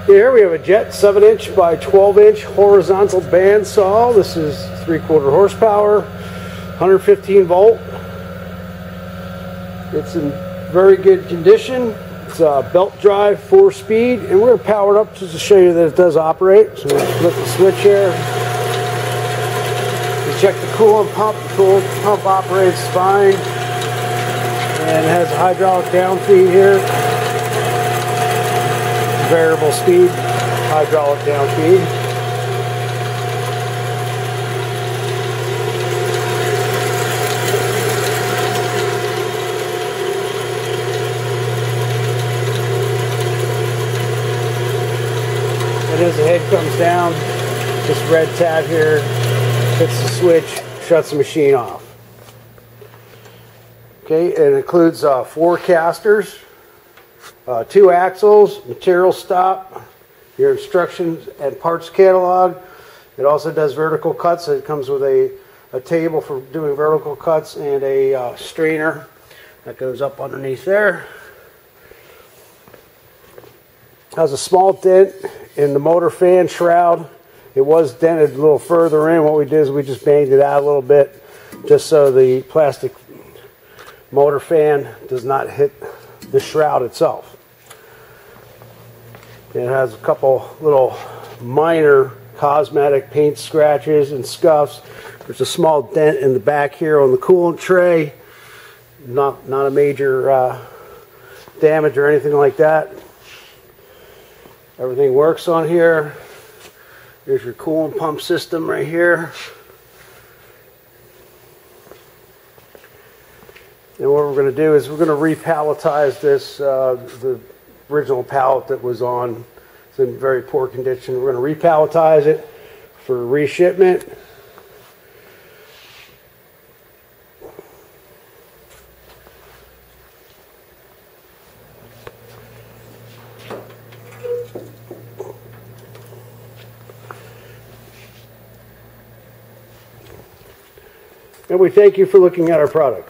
Here we have a Jet 7-inch by 12-inch horizontal bandsaw. This is 3/4 horsepower, 115 volt. It's in very good condition. It's a belt drive, 4-speed, and we're powered up just to show you that it does operate. So we'll flip the switch here. We check the coolant pump. The coolant pump operates fine, and it has a hydraulic down feed here. Variable speed, hydraulic down feed. And as the head comes down, this red tab here hits the switch, shuts the machine off. Okay, it includes 4 casters, 2 axles, material stop, your instructions and parts catalog. It also does vertical cuts. It comes with a table for doing vertical cuts and a strainer that goes up underneath there. Has a small dent in the motor fan shroud. It was dented a little further in. What we did is we just banged it out a little bit just so the plastic motor fan does not hit the shroud itself. It has a couple little minor cosmetic paint scratches and scuffs. There's a small dent in the back here on the coolant tray. Not a major damage or anything like that. Everything works on here. There's your coolant pump system right here. And what we're going to do is we're going to repalletize this, the original pallet that was on. It's in very poor condition. We're going to repalletize it for reshipment. And we thank you for looking at our product.